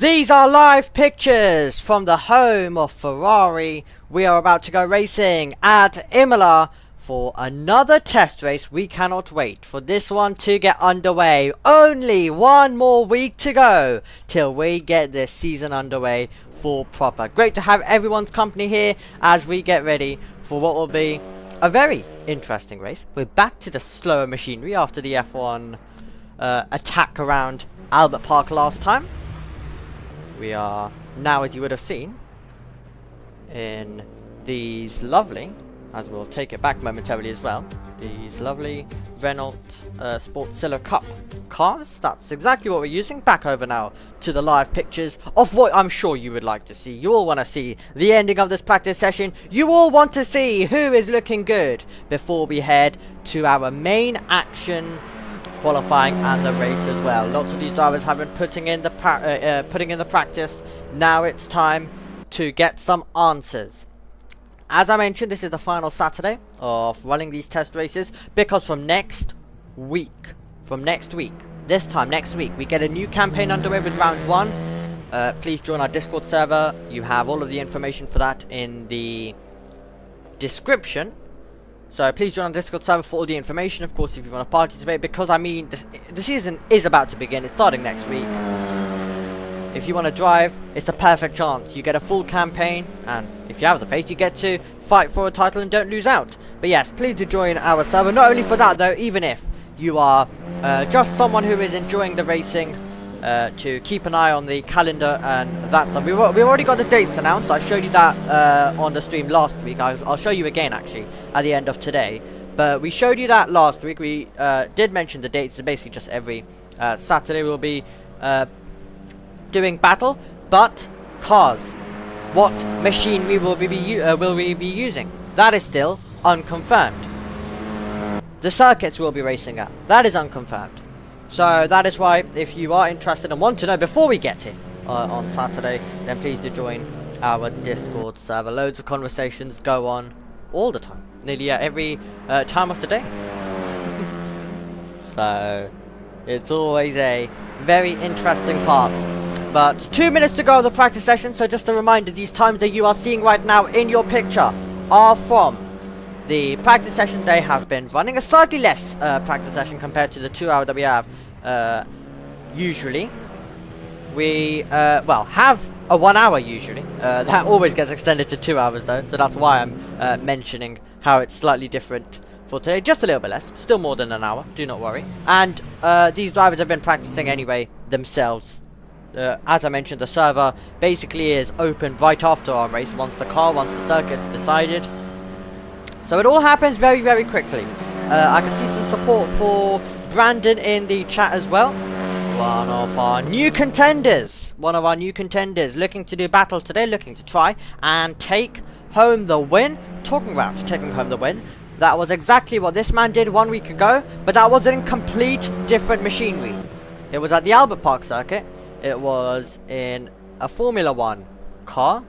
These are live pictures from the home of Ferrari. We are about to go racing at Imola for another test race. We cannot wait for this one to get underway. Only one more week to go till we get this season underway for proper. Great to have everyone's company here as we get ready for what will be a very interesting race. We're back to the slower machinery after the F1 attack around Albert Park last time. We are now, as you would have seen, in these lovely, as we'll take it back momentarily as well, these lovely Renault Sportzilla Cup cars. That's exactly what we're using. Back over now to the live pictures of what I'm sure you would like to see. You all want to see the ending of this practice session. You all want to see who is looking good before we head to our main action qualifying and the race as well. Lots of these drivers have been putting in the practice. Now it's time to get some answers. As I mentioned, this is the final Saturday of running these test races, because from next week, this time next week, we get a new campaign underway with round 1. Please join our Discord server. You have all of the information for that in the description. So please join our Discord server for all the information, of course, if you want to participate, because I mean, the season is about to begin. It's starting next week. If you want to drive, it's the perfect chance. You get a full campaign, and if you have the pace, you get to fight for a title and don't lose out. But yes, please do join our server. Not only for that though, even if you are just someone who is enjoying the racing, to keep an eye on the calendar and that stuff. We've already got the dates announced. I showed you that on the stream last week. I'll show you again actually at the end of today. But we showed you that last week. We did mention the dates. So basically just every Saturday we'll be doing battle. But cars, what machinery will we be using? That is still unconfirmed. The circuits we'll be racing at, that is unconfirmed. So that is why, if you are interested and want to know before we get here on Saturday, then please do join our Discord server. Loads of conversations go on all the time, nearly at every time of the day. So it's always a very interesting part. But 2 minutes to go of the practice session, so just a reminder, these times that you are seeing right now in your picture are from the practice session. They have been running a slightly less practice session compared to the 2 hour that we have usually. We have a 1 hour usually. That always gets extended to 2 hours though, so that's why I'm mentioning how it's slightly different for today. Just a little bit less, still more than an hour, do not worry. And these drivers have been practicing anyway themselves. As I mentioned, the server basically is open right after our race, once the circuit's decided. So it all happens very, very quickly. I can see some support for Brandon in the chat as well. One of our new contenders looking to do battle today, looking to try and take home the win. Talking about taking home the win, that was exactly what this man did 1 week ago, but that was in complete different machinery. It was at the Albert Park circuit. It was in a Formula 1 car.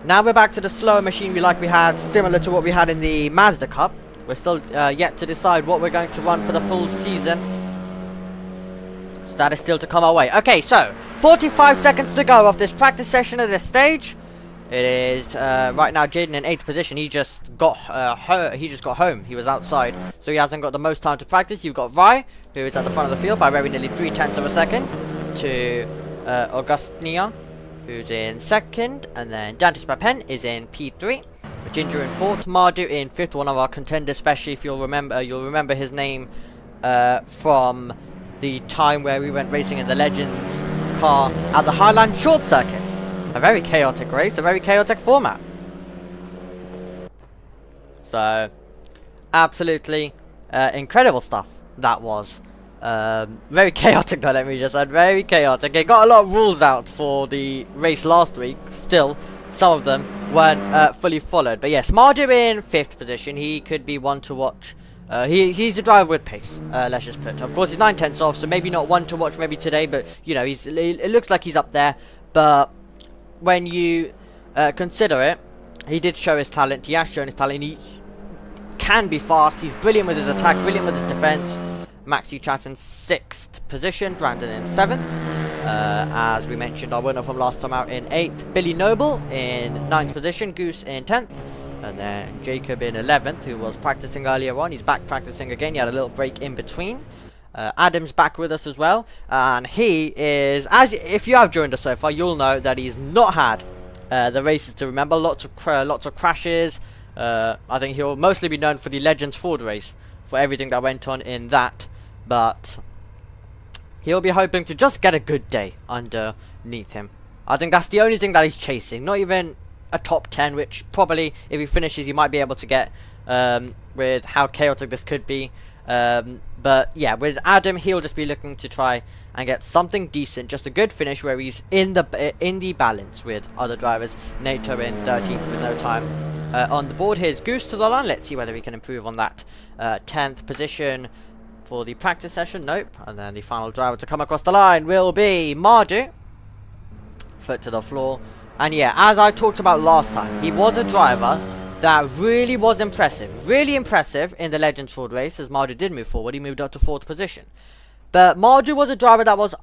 Now we're back to the slower machinery like we had, similar to what we had in the Mazda Cup. We're still yet to decide what we're going to run for the full season. So that is still to come our way. Okay, so 45 seconds to go of this practice session at this stage. It is right now Jaden in 8th position. He just got home. He was outside, so he hasn't got the most time to practice. You've got Rai, who is at the front of the field by very nearly 3/10 of a second, to Augustina, who's in 2nd, and then Dantis Papen is in P3. Ginger in 4th, Mardu in 5th, one of our contenders, especially if you'll remember his name from the time where we went racing in the Legends car at the Highland Short Circuit. A very chaotic race, a very chaotic format. So, absolutely incredible stuff that was. Very chaotic though, let me just add, very chaotic. It got a lot of rules out for the race last week. Still, some of them weren't fully followed. But yes, Mardu in 5th position. He could be one to watch. He's a driver with pace, let's just put. Of course, he's 9/10 off, so maybe not one to watch maybe today, but you know, it looks like he's up there. But when you consider it, he did show his talent. He has shown his talent. He can be fast. He's brilliant with his attack, brilliant with his defense. Maxi Chat in 6th position, Brandon in 7th. As we mentioned, our winner from last time out in 8th, Billy Noble in 9th position, Goose in 10th, and then Jacob in 11th, who was practicing earlier on. He's back practicing again. He had a little break in between. Adam's back with us as well, and he is, as if you have joined us so far, you'll know that he's not had the races to remember. Lots of crashes. I think he'll mostly be known for the Legends Ford race, for everything that went on in that, but he'll be hoping to just get a good day underneath him. I think that's the only thing that he's chasing, not even a top 10, which probably, if he finishes, he might be able to get, with how chaotic this could be. But yeah, with Adam, he'll just be looking to try and get something decent, just a good finish where he's in the balance with other drivers. Nato in 13th with no time on the board. Here's Goose to the line. Let's see whether we can improve on that. 10th position for the practice session. Nope. And then the final driver to come across the line will be Mardu. Foot to the floor. And yeah, as I talked about last time, he was a driver that really was impressive. Really impressive in the Legends Ford race, as Mardu did move forward. He moved up to 4th position. But Mardu was a driver that was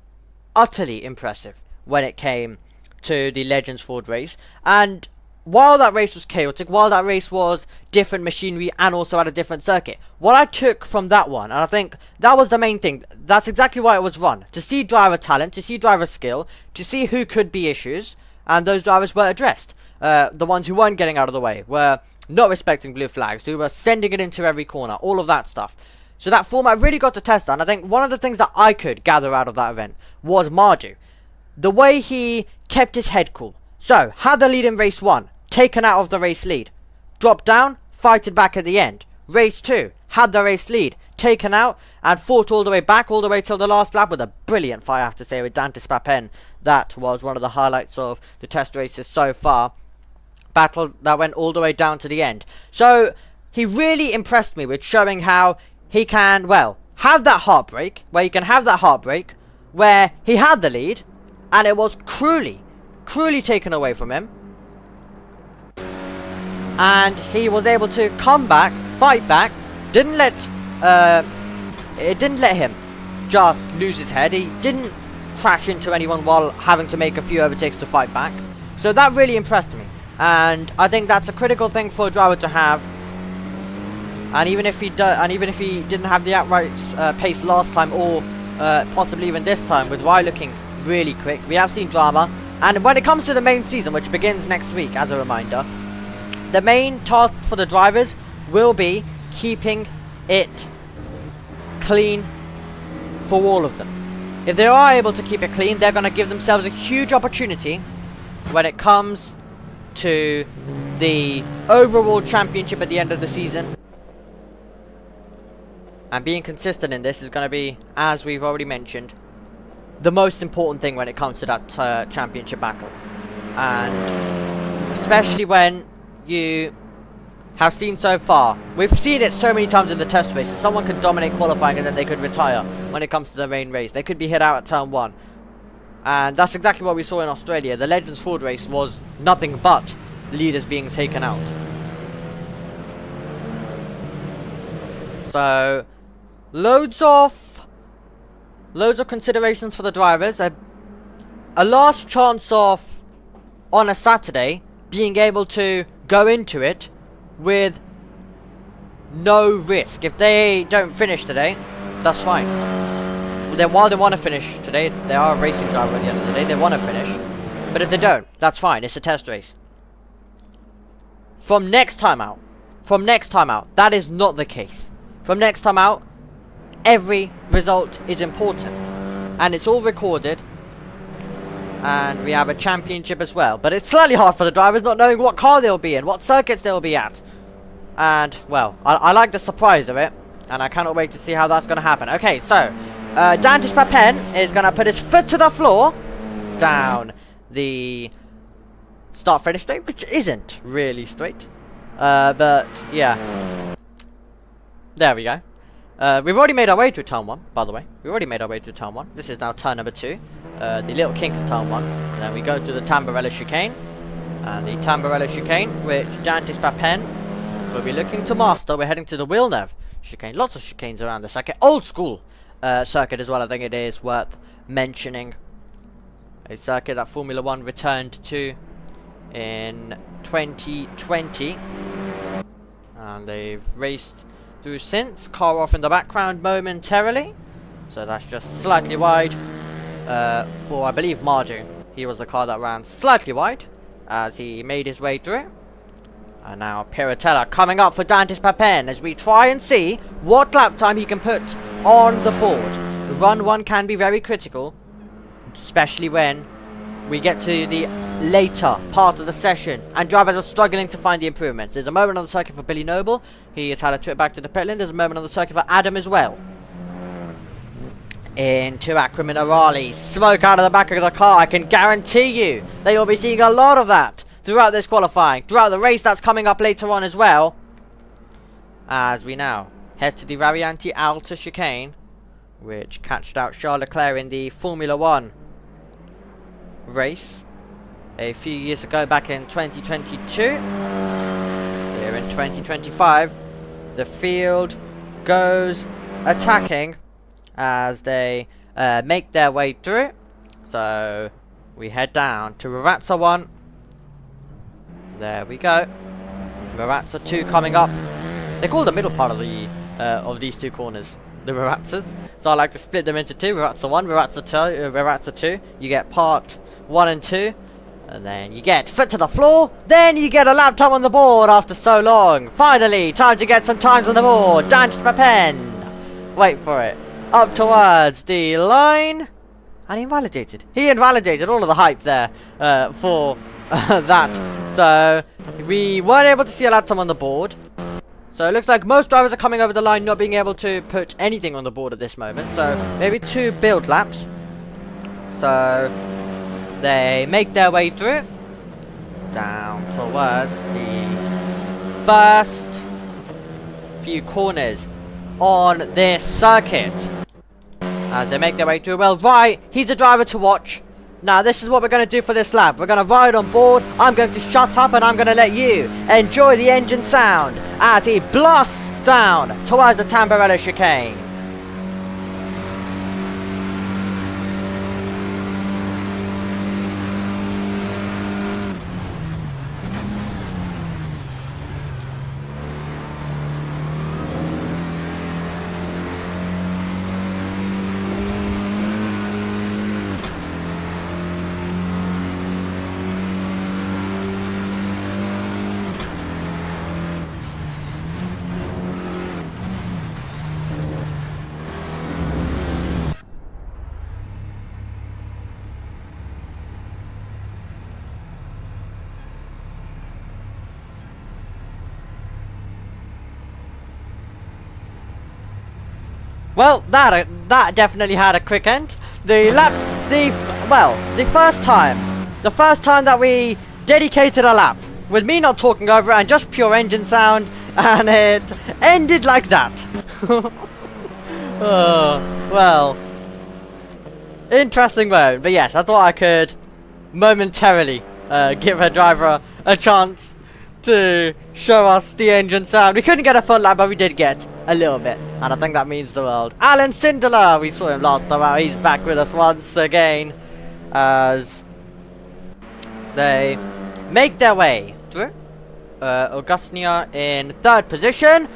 utterly impressive when it came to the Legends Ford race. And while that race was chaotic, while that race was different machinery and also at a different circuit, what I took from that one, and I think that was the main thing, that's exactly why it was run. To see driver talent, to see driver skill, to see who could be issues, and those drivers were addressed. The ones who weren't getting out of the way, were not respecting blue flags, who were sending it into every corner, all of that stuff. So that format really got to test that, and I think one of the things that I could gather out of that event was Mardu. The way he kept his head cool. So, had the lead in race 1, taken out of the race lead. Dropped down, fighted back at the end. Race 2, had the race lead, taken out, and fought all the way back, all the way till the last lap with a brilliant fight, I have to say, with Dante Spapen. That was one of the highlights of the test races so far. Battle that went all the way down to the end. So, he really impressed me with showing how he can, well, have that heartbreak, where he had the lead, and it was cruelly taken away from him. And he was able to come back, fight back, it didn't let him just lose his head. He didn't crash into anyone while having to make a few overtakes to fight back. So that really impressed me. And I think that's a critical thing for a driver to have. And even if he didn't have the outright pace last time, or possibly even this time, with Rai looking really quick, we have seen drama. And when it comes to the main season, which begins next week, as a reminder, the main task for the drivers will be keeping it clean for all of them. If they are able to keep it clean, they're going to give themselves a huge opportunity when it comes to the overall championship at the end of the season. And being consistent in this is going to be, as we've already mentioned, the most important thing when it comes to that championship battle. And especially when you have seen so far, we've seen it so many times in the test races. Someone could dominate qualifying and then they could retire when it comes to the main race. They could be hit out at turn 1. And that's exactly what we saw in Australia. The Legends Ford race was nothing but leaders being taken out. So, loads of considerations for the drivers. A last chance of, on a Saturday, being able to go into it with no risk. If they don't finish today, that's fine. While they want to finish today, they are a racing driver at the end of the day, they want to finish. But if they don't, that's fine, it's a test race. From next time out, that is not the case. From next time out, every result is important. And it's all recorded. And we have a championship as well. But it's slightly hard for the drivers not knowing what car they'll be in, what circuits they'll be at. And, well, I like the surprise of it. And I cannot wait to see how that's going to happen. Okay, so Dante Spapen is going to put his foot to the floor down the start-finish straight, which isn't really straight. But, yeah. There we go. We've already made our way to turn 1, by the way. We've already made our way to turn 1. This is now turn number 2. The little kink is turn 1. And then we go to the Tamburello chicane. And the Tamburello chicane, which Dante Spapen will be looking to master. We're heading to the Villeneuve chicane. Lots of chicanes around the circuit. Old school circuit as well, I think it is worth mentioning. a circuit that Formula 1 returned to in 2020. And they've raced through since. Car off in the background momentarily. So that's just slightly wide for, I believe, Marju. He was the car that ran slightly wide as he made his way through. And now Piratella coming up for Dantis Papen as we try and see what lap time he can put on the board. Run 1 can be very critical, especially when we get to the later part of the session and drivers are struggling to find the improvements. There's a moment on the circuit for Billy Noble. He has had a trip back to the pit lane. There's a moment on the circuit for Adam as well. Into Akram and Arali. Smoke out of the back of the car. I can guarantee you that you'll be seeing a lot of that throughout this qualifying, throughout the race that's coming up later on as well. As we now head to the Variante Alta chicane, which catched out Charles Leclerc in the Formula 1 race a few years ago, back in 2022. Here in 2025, the field goes attacking as they make their way through. So we head down to Rarazza 1. There we go. Rarazza 2 coming up. They call the middle part of these two corners the Rarazzas. So I like to split them into two. Rarazza 1, Rarazza 2. You get part 1 and 2. And then you get foot to the floor. Then you get a lap time on the board after so long. Finally, time to get some times on the board. Dantis Papen. Wait for it. Up towards the line. And he invalidated. He invalidated all of the hype there for that. So we weren't able to see a lap time on the board. So it looks like most drivers are coming over the line not being able to put anything on the board at this moment. So maybe 2 build laps. So they make their way through down towards the first few corners on this circuit as they make their way through. Well, right, he's a driver to watch. Now this is what we're going to do for this lap. We're going to ride on board. I'm going to shut up and I'm going to let you enjoy the engine sound as he blasts down towards the Tamburello chicane. Well, that definitely had a quick end. The first time that we dedicated a lap with me not talking over it and just pure engine sound, and it ended like that. Oh, well, interesting moment. But yes, I thought I could momentarily give a driver a chance to show us the engine sound. We couldn't get a full lap, but we did get a little bit, and I think that means the world. Alan Sindler, we saw him last time out. He's back with us once again as they make their way through. Augustnia in 3rd position.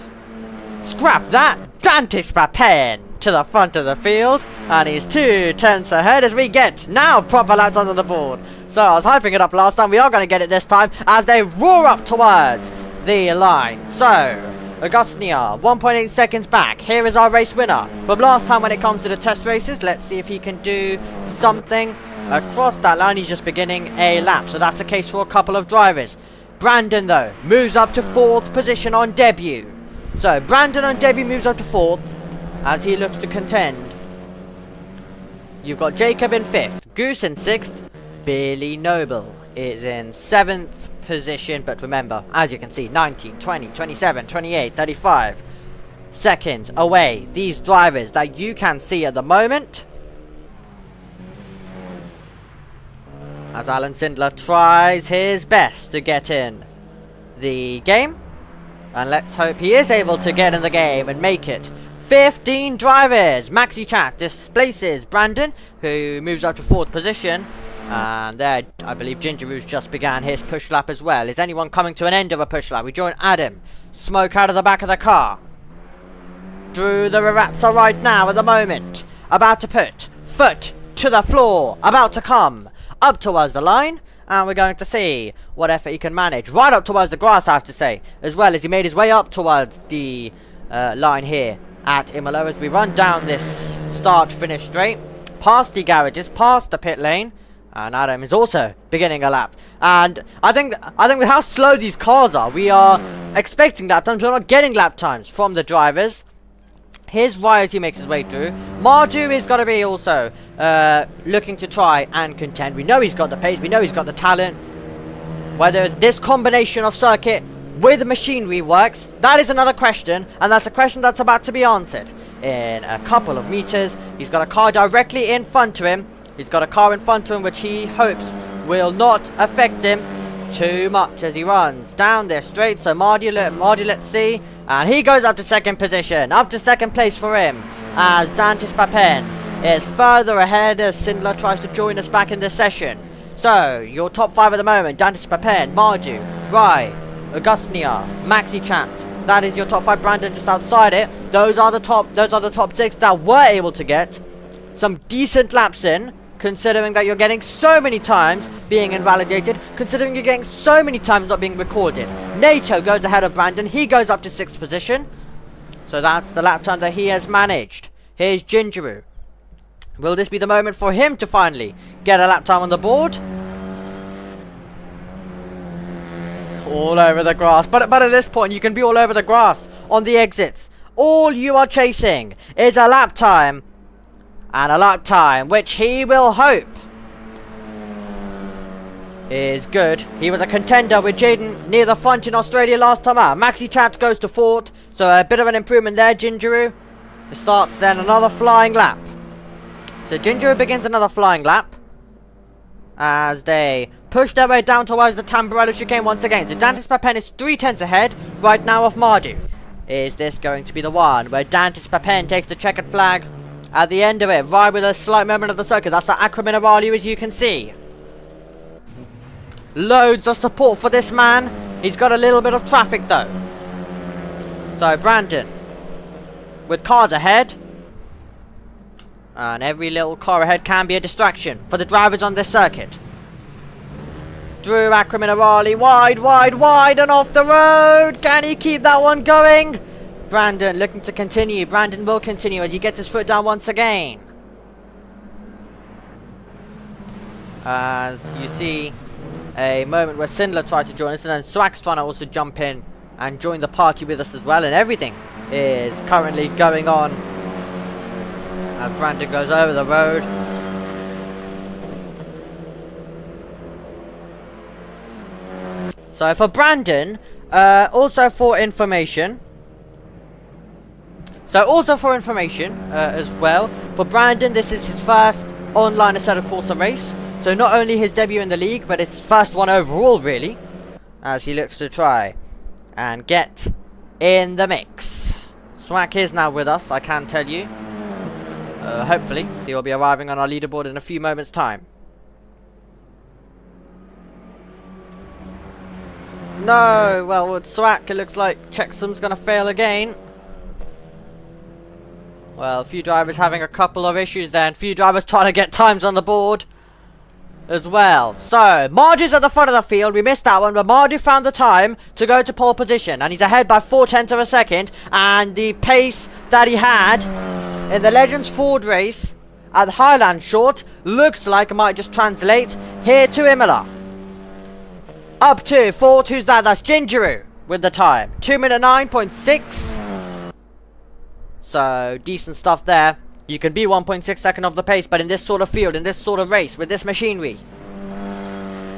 Scrap that. Dantis Papen to the front of the field, and he's 2 tenths ahead as we get now proper laps onto the board. So I was hyping it up last time. We are going to get it this time as they roar up towards the line. So Augustnia 1.8 seconds back. Here is our race winner from last time when it comes to the test races. Let's see if he can do something across that line. He's just beginning a lap, so that's the case for a couple of drivers. Brandon, though, moves up to 4th position on debut. So Brandon on debut moves up to 4th as he looks to contend. You've got Jacob in 5th, Goose in 6th, Billy Noble is in 7th position, but remember, as you can see, 19, 20, 27, 28, 35 seconds away. These drivers that you can see at the moment as Alan Sindler tries his best to get in the game, and let's hope he is able to get in the game and make it. 15 drivers. Maxi Chat displaces Brandon, who moves up to 4th position, And there, I believe Gingeroos just began his push lap as well. Is anyone coming to an end of a push lap? We join Adam. Smoke out of the back of the car. Drew the Rarazza right now at the moment. About to put foot to the floor. About to come up towards the line. And we're going to see what effort he can manage. Right up towards the grass, I have to say. As well as he made his way up towards the line here at Imola. As we run down this start-finish straight. Past the garages, past the pit lane. And Adam is also beginning a lap. And I think with how slow these cars are, we are expecting lap times. We're not getting lap times from the drivers. Here's Ryan as he makes his way through. Marju is going to be also looking to try and contend. We know he's got the pace. We know he's got the talent. Whether this combination of circuit with machinery works, that is another question. And that's a question that's about to be answered in a couple of meters. He's got a car directly in front of him. He's got a car in front of him which he hopes will not affect him too much as he runs down this straight. So Mardy, let's see. And he goes up to second position. Up to second place for him. As Dantis Papen is further ahead as Sindler tries to join us back in this session. So, your top 5 at the moment. Dantis Papen, Marju, Rai, Augustnia, Maxi Chant. That is your top 5. Brandon just outside it. Those are the top 6 that were able to get some decent laps in. Considering that you're getting so many times being invalidated. Considering you're getting so many times not being recorded. Nato goes ahead of Brandon. He goes up to 6th position. So that's the lap time that he has managed. Here's Gingeroo. Will this be the moment for him to finally get a lap time on the board? All over the grass. But at this point you can be all over the grass on the exits. All you are chasing is a lap time. And a lap time, which he will hope is good. He was a contender with Jaden near the front in Australia last time out. Maxi Chat goes to 4th, so a bit of an improvement there, Gingeroo. It starts then another flying lap. So Gingeroo begins another flying lap. As they push their way down towards the Tamburello chicane once again. So Dantis Papen is 3/10 ahead right now of Mardu. Is this going to be the one where Dantis Papen takes the checkered flag? At the end of it, right with a slight moment of the circuit. That's the Acra Minerali, as you can see. Loads of support for this man. He's got a little bit of traffic though. So Brandon, with cars ahead. And every little car ahead can be a distraction for the drivers on this circuit. Drew Acra Minerali, wide and off the road. Can he keep that one going? Brandon looking to continue. Brandon will continue as he gets his foot down once again. As you see a moment where Sindler tried to join us, and then Swag's trying to also jump in and join the party with us as well. And everything is currently going on as Brandon goes over the road. So for Brandon, also for information as well, for Brandon, this is his first online Assetto Corsa race. So not only his debut in the league, but it's first one overall, really, as he looks to try and get in the mix. Swack is now with us, I can tell you. Hopefully, he will be arriving on our leaderboard in a few moments' time. No, well, with Swack, it looks like Checksum's going to fail again. Well, a few drivers having a couple of issues there, and a few drivers trying to get times on the board as well. So, Mardu's at the front of the field. We missed that one, but Mardu found the time to go to pole position, and he's ahead by 0.4 of a second. And the pace that he had in the Legends Ford race at Highland Short looks like it might just translate here to Imola. Up to 4th, who's that? That's Gingeroo with the time. 2:09.6. So, decent stuff there. You can be 1.6 seconds off the pace, but in this sort of field, in this sort of race, with this machinery,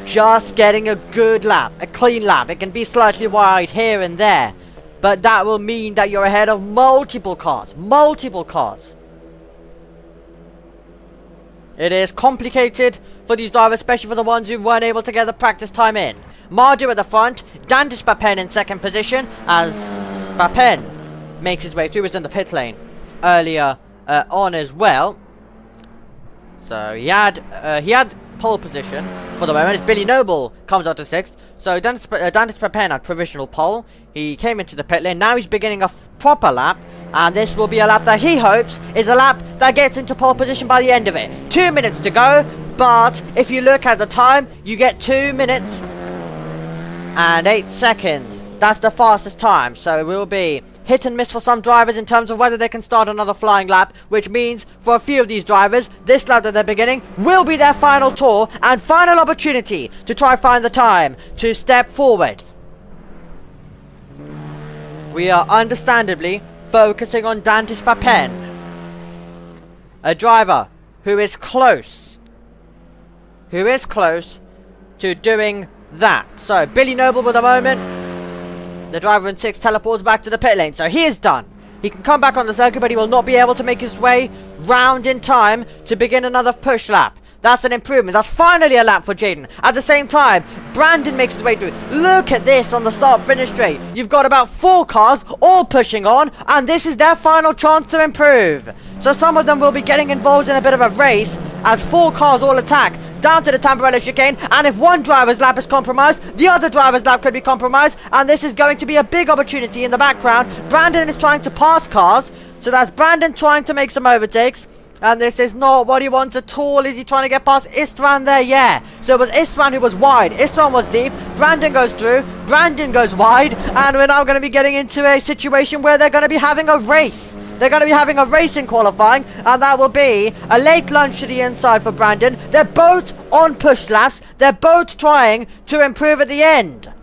just getting a good lap, a clean lap. It can be slightly wide here and there, but that will mean that you're ahead of multiple cars. It is complicated for these drivers, especially for the ones who weren't able to get the practice time in. Mardu at the front, Dantis Papen in second position, as Papen makes his way through. He was in the pit lane earlier on as well. So he had pole position for the moment. It's Billy Noble comes out to 6th. So Dantis Papen had provisional pole. He came into the pit lane. Now he's beginning a proper lap. And this will be a lap that he hopes is a lap that gets into pole position by the end of it. 2 minutes to go. But if you look at the time, you get 2 minutes and 8 seconds. That's the fastest time. So it will be hit and miss for some drivers in terms of whether they can start another flying lap, which means for a few of these drivers, this lap that they're beginning will be their final tour and final opportunity to try find the time to step forward. We are understandably focusing on Dantis Papen, a driver who is close to doing that. So Billy Noble for the moment, the driver in 6th, teleports back to the pit lane. So he is done. He can come back on the circuit, but he will not be able to make his way round in time to begin another push lap. That's an improvement. That's finally a lap for Jaden. At the same time, Brandon makes his way through. Look at this on the start-finish straight. You've got about 4 cars all pushing on, and this is their final chance to improve. So some of them will be getting involved in a bit of a race as 4 cars all attack down to the Tamburello chicane, and if one driver's lap is compromised, the other driver's lap could be compromised, and this is going to be a big opportunity in the background. Brandon is trying to pass cars, so that's Brandon trying to make some overtakes. And this is not what he wants at all. Is he trying to get past Istvan there? Yeah. So it was Istvan who was wide. Istvan was deep. Brandon goes through. Brandon goes wide. And we're now going to be getting into a situation where they're going to be having a race. They're going to be having a race in qualifying. And that will be a late lunge to the inside for Brandon. They're both on push laps. They're both trying to improve at the end.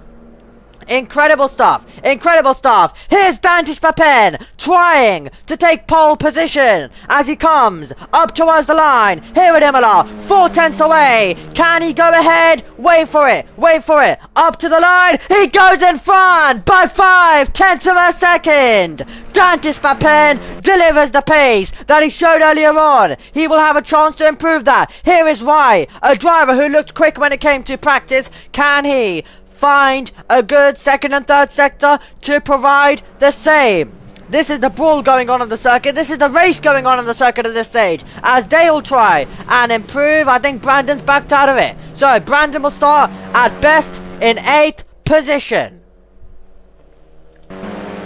Incredible stuff. Incredible stuff. Here's Dantis Papen trying to take pole position as he comes up towards the line. Here at Imola, 4 tenths away. Can he go ahead? Wait for it. Wait for it. Up to the line. He goes in front by 5 tenths of a second. Dantis Papen delivers the pace that he showed earlier on. He will have a chance to improve that. Here is Rai, a driver who looked quick when it came to practice. Can he find a good second and third sector to provide the same? This is the brawl going on the circuit. This is the race going on the circuit at this stage. As they all try and improve, I think Brandon's backed out of it. So Brandon will start at best in 8th position.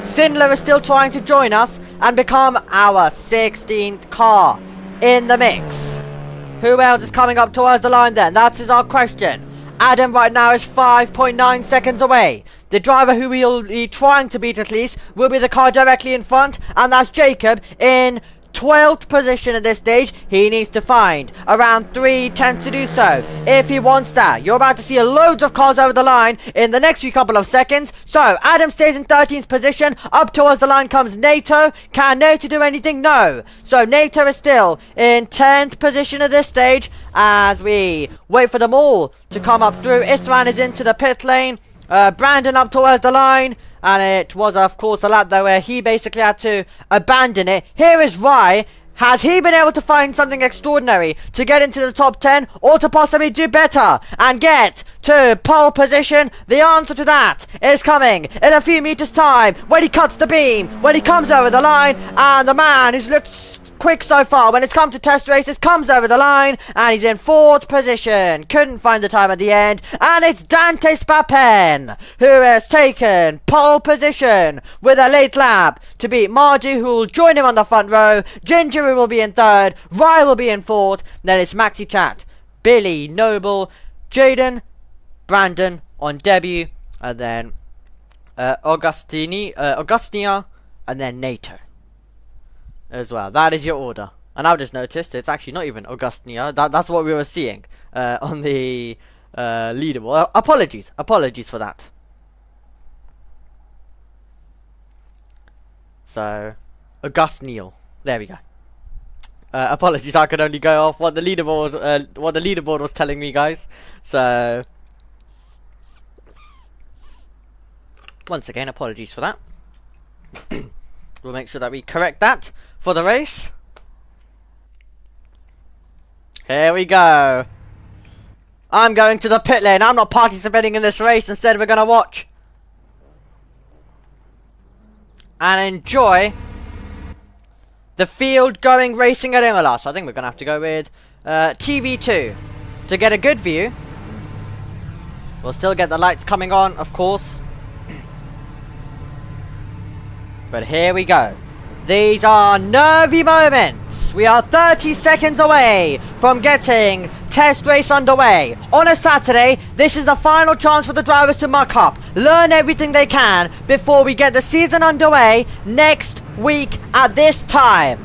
Sindler is still trying to join us and become our 16th car in the mix. Who else is coming up towards the line then? That is our question. Adam right now is 5.9 seconds away. The driver who we'll be trying to beat at least will be the car directly in front, and that's Jacob in 12th position at this stage. He needs to find around 3 tenths to do so if he wants that. You're about to see loads of cars over the line in the next few couple of seconds. So Adam stays in 13th position. Up towards the line comes Nato. Can Nato do anything? No. So Nato is still in 10th position at this stage as we wait for them all to come up through. Istvan is into the pit lane. Brandon up towards the line. And it was, of course, a lap though where he basically had to abandon it. Here is Rai. Has he been able to find something extraordinary to get into the top 10 or to possibly do better and get to pole position? The answer to that is coming in a few meters time when he cuts the beam, when he comes over the line, and the man who's looked quick so far when it's come to test races comes over the line and he's in 4th position. Couldn't find the time at the end, and it's Dantis Papen who has taken pole position with a late lap to beat Margie, who will join him on the front row. Ginger will be in 3rd, Rye will be in 4th, then it's Maxi Chat, Billy Noble, Jaden, Brandon on debut, and then Augustina, and then Nato as well. That is your order. And I've just noticed it's actually not even Augustina. That's what we were seeing on the leaderboard. Apologies for that. So Augustneil. There we go. Apologies, I could only go off what the leaderboard was telling me, guys. So once again, apologies for that. We'll make sure that we correct that for the race. Here we go. I'm going to the pit lane. I'm not participating in this race. Instead, we're going to watch and enjoy the field going racing at Imola. So I think we're going to have to go with TV2. to get a good view. We'll still get the lights coming on, of course. But here we go. These are nervy moments. We are 30 seconds away from getting test race underway. On a Saturday, this is the final chance for the drivers to muck up, learn everything they can before we get the season underway next week at this time.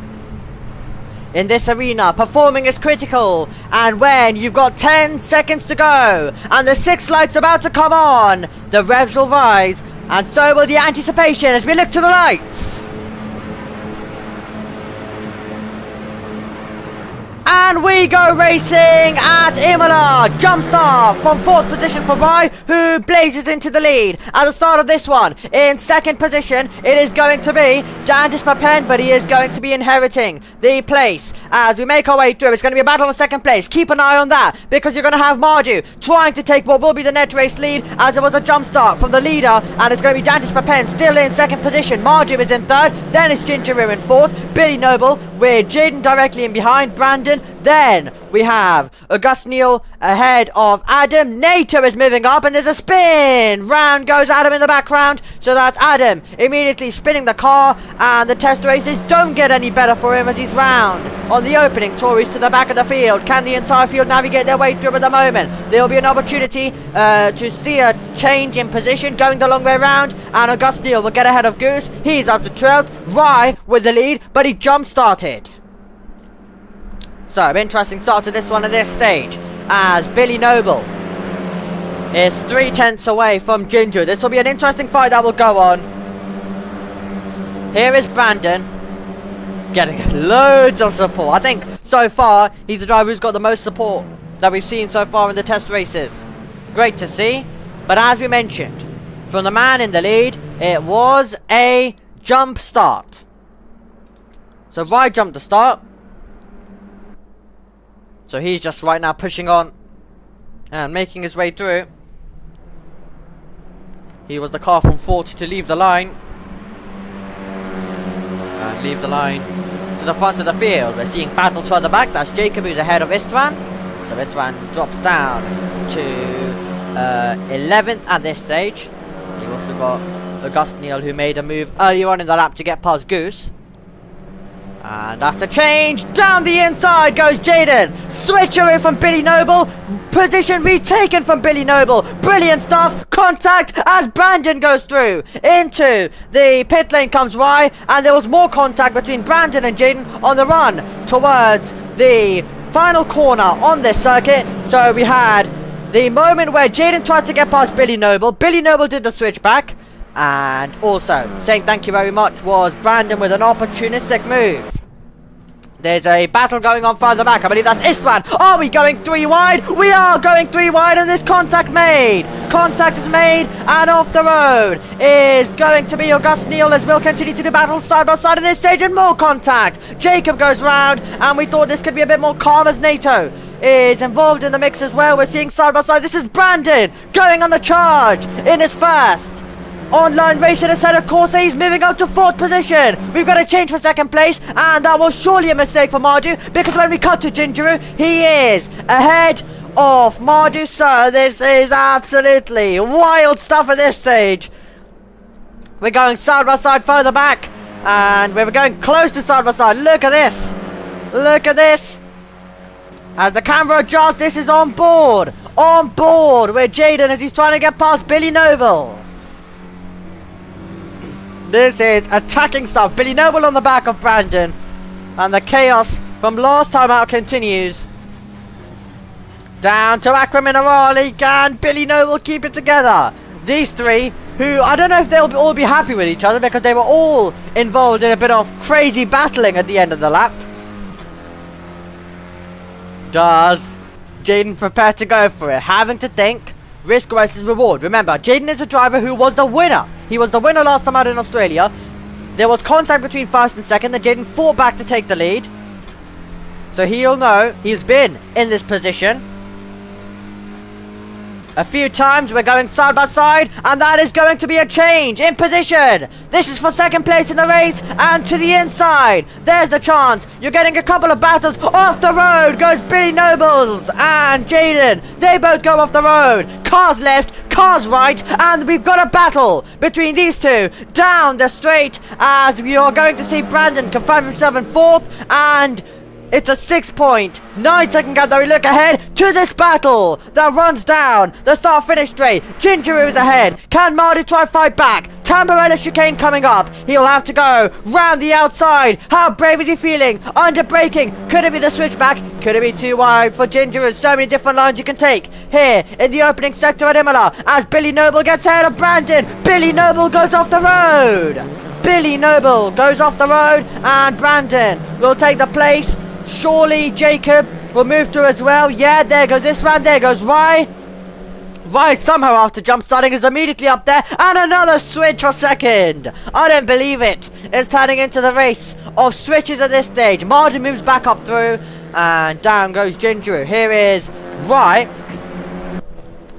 In this arena, performing is critical, and when you've got 10 seconds to go and the 6 lights about to come on, the revs will rise, and so will the anticipation as we look to the lights. And we go racing at Imola. Jump start from 4th position for Rye, who blazes into the lead. At the start of this one, in 2nd position, it is going to be Dandis Papen, but he is going to be inheriting the place as we make our way through. It's going to be a battle for 2nd place. Keep an eye on that, because you're going to have Marju trying to take what will be the net race lead, as it was a jump start from the leader, and it's going to be Dandis Papen still in 2nd position. Marju is in 3rd, then it's Gingeroo in 4th, Billy Noble with Jaden directly in behind, Brandon. Then we have August Neal ahead of Adam. Nato is moving up, and there's a spin. Round goes Adam in the background, so that's Adam immediately spinning the car, and the test races don't get any better for him as he's round on the opening. Tories to the back of the field. Can the entire field navigate their way through at the moment? There will be an opportunity to see a change in position going the long way round, and August Neal will get ahead of Goose. He's up to 12th. Rye with the lead, but he jump started. So, interesting start to this one at this stage, as Billy Noble is 3/10 away from Ginger. This will be an interesting fight that will go on. Here is Brandon, getting loads of support. I think, so far, he's the driver who's got the most support that we've seen so far in the test races. Great to see, but as we mentioned, from the man in the lead, it was a jump start. So, Rye jumped the start. So he's just right now pushing on and making his way through. He was the car from 40 to leave the line. And leave the line to the front of the field. We're seeing battles further back. That's Jacob, who's ahead of Istvan. So Istvan drops down to 11th at this stage. You've also got August Neal, who made a move earlier on in the lap to get past Goose. And that's a change. Down the inside goes Jaden. Switcheroo from Billy Noble. Position retaken from Billy Noble. Brilliant stuff. Contact as Brandon goes through. Into the pit lane comes Rye. And there was more contact between Brandon and Jaden on the run towards the final corner on this circuit. So we had the moment where Jaden tried to get past Billy Noble. Billy Noble did the switch back. And also, saying thank you very much was Brandon with an opportunistic move. There's a battle going on further back. I believe that's Istvan. Are we going 3 wide? We are going 3 wide, and there's contact made. Contact is made, and off the road is going to be August Neal, as we'll continue to do battles side by side in this stage, and more contact. Jacob goes round, and we thought this could be a bit more calm as NATO is involved in the mix as well. We're seeing side by side. This is Brandon going on the charge in his first online race in Assetto Corsa. He's moving up to 4th position. We've got a change for 2nd place, and that was surely a mistake for Marju, because when we cut to Gingeroo, he is ahead of Marju. So this is absolutely wild stuff at this stage. We're going side by side further back, and we're going close to side by side. Look at this. Look at this. As the camera adjusts, this is on board. On board with Jaden as he's trying to get past Billy Noble. This is attacking stuff. Billy Noble on the back of Brandon. And the chaos from last time out continues. Down to Aqua Minerale. Can Billy Noble keep it together? These three, who I don't know if they'll all be happy with each other, because they were all involved in a bit of crazy battling at the end of the lap. Does Jaden prepare to go for it? Having to think. Risk versus reward. Remember, Jaden is a driver who was the winner. He was the winner last time out in Australia. There was contact between 1st and 2nd. Then Jaden fought back to take the lead. So he'll know he's been in this position. a few times. We're going side by side, and that is going to be a change in position. This is for second place in the race, and to the inside. There's the chance. You're getting a couple of battles. Off the road goes Billy Nobles and Jaden. They both go off the road. Cars left, cars right, and we've got a battle between these two down the straight, as we are going to see Brandon confirm himself in fourth, and it's a 6.9-second gap that we look ahead to this battle that runs down the start-finish straight. Ginger is ahead. Can Marty try fight back? Tamborella chicane coming up. He'll have to go round the outside. How brave is he feeling? Under braking. Could it be the switchback? Could it be too wide for Ginger? There's so many different lines you can take here in the opening sector at Imola as Billy Noble gets ahead of Brandon. Billy Noble goes off the road. Billy Noble goes off the road, and Brandon will take the place. Surely Jacob will move through as well. Yeah, there goes this man. There goes Rye. Rye somehow after jump starting is immediately up there. And another switch for second. I don't believe it. It's turning into the race of switches at this stage. Martin moves back up through. And down goes Ginger. Here is Rye.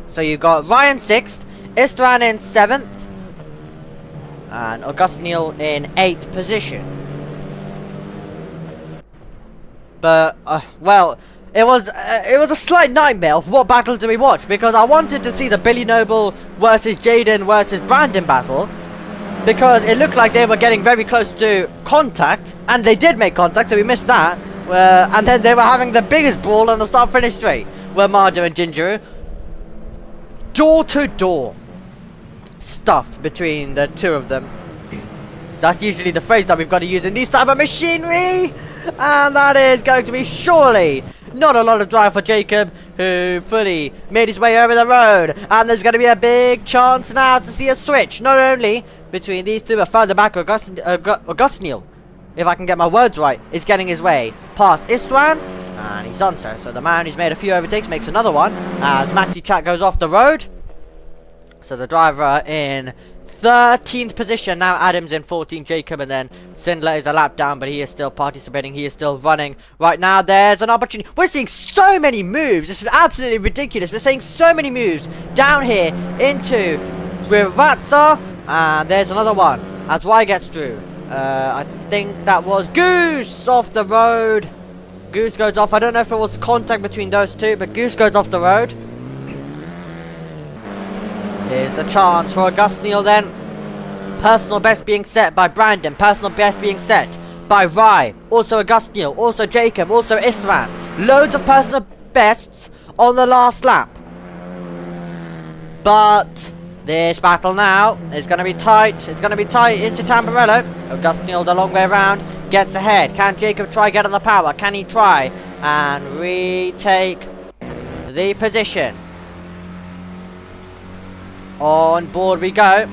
So you got Ryan 6th. Istvan in 7th. And August Neal in 8th position. But, well, it was a slight nightmare of what battle do we watch, because I wanted to see the Billy Noble versus Jaden versus Brandon battle, because it looked like they were getting very close to contact, and they did make contact, so we missed that, and then they were having the biggest brawl on the start-finish straight, where Mardo and Ginger, door-to-door stuff between the two of them. That's usually the phrase that we've got to use in these type of machinery. And that is going to be surely not a lot of drive for Jacob, who fully made his way over the road. And there's going to be a big chance now to see a switch, not only between these two, but further back, Augustniel, if I can get my words right, is getting his way past Istvan. And he's done so. So the man who's made a few overtakes makes another one as Maxi Chat goes off the road. So the driver in 13th position, now Adams in 14th, Jacob, and then Sindler is a lap down, but he is still participating, he is still running. Right now, there's an opportunity. We're seeing so many moves, this is absolutely ridiculous. We're seeing so many moves down here into Rivatsa, and there's another one as Y gets through. I think that was Goose off the road. Goose goes off. I don't know if it was contact between those two, but Goose goes off the road. Here's the chance for Augustniel then. Personal best being set by Brandon. Personal best being set by Rye. Also Augustniel. Also Jacob. Also Istvan. Loads of personal bests on the last lap. But this battle now is going to be tight. It's going to be tight into Tamburello. Augustniel the long way around. Gets ahead. Can Jacob try get on the power? Can he try and retake the position? On board we go.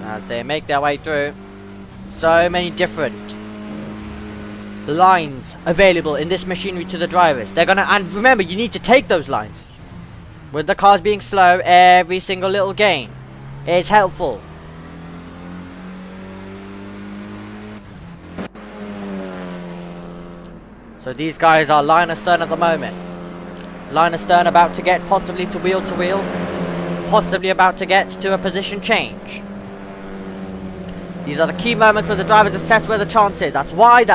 As they make their way through. So many different lines available in this machinery to the drivers. They're gonna, and remember, you need to take those lines. With the cars being slow, every single little gain is helpful. So these guys are line astern at the moment. Line astern about to get possibly to wheel, possibly about to get to a position change. These are the key moments where the drivers assess where the chance is. That's wide,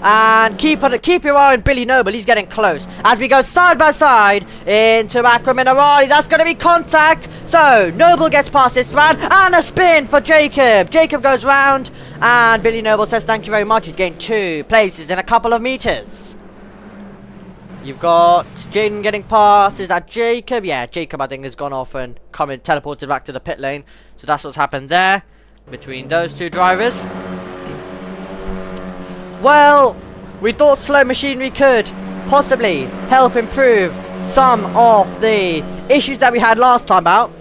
and keep your eye on Billy Noble. He's getting close as we go side by side into Akram Minerali. That's going to be contact. So Noble gets past this round, and a spin for Jacob. Jacob goes round, and Billy Noble says thank you very much. He's gained 2 places in a couple of meters. You've got Jaden getting past. Is that Jacob? Yeah, Jacob I think has gone off and teleported back to the pit lane. So that's what's happened there between those two drivers. Well, we thought slow machinery could possibly help improve some of the issues that we had last time out.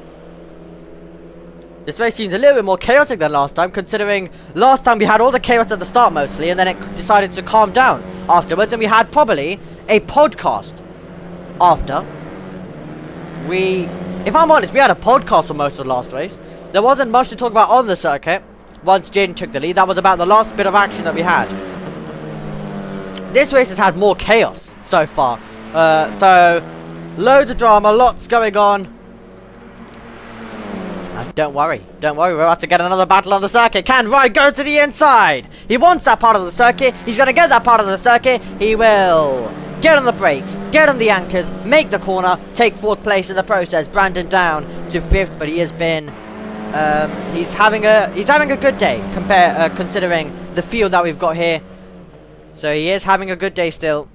This race seems a little bit more chaotic than last time, considering last time we had all the chaos at the start mostly, and then it decided to calm down afterwards, and we had probably a podcast after. If I'm honest, we had a podcast for most of the last race. There wasn't much to talk about on the circuit once Jaden took the lead. That was about the last bit of action that we had. This race has had more chaos so far So, loads of drama, lots going on. Don't worry, we're about to get another battle on the circuit. Can Ryan go to the inside? He wants that part of the circuit. He's going to get that part of the circuit. He will get on the brakes, get on the anchors, make the corner, take 4th place in the process. Brandon down to 5th, but he has been he's having a good day considering the field that we've got here. So he is having a good day still,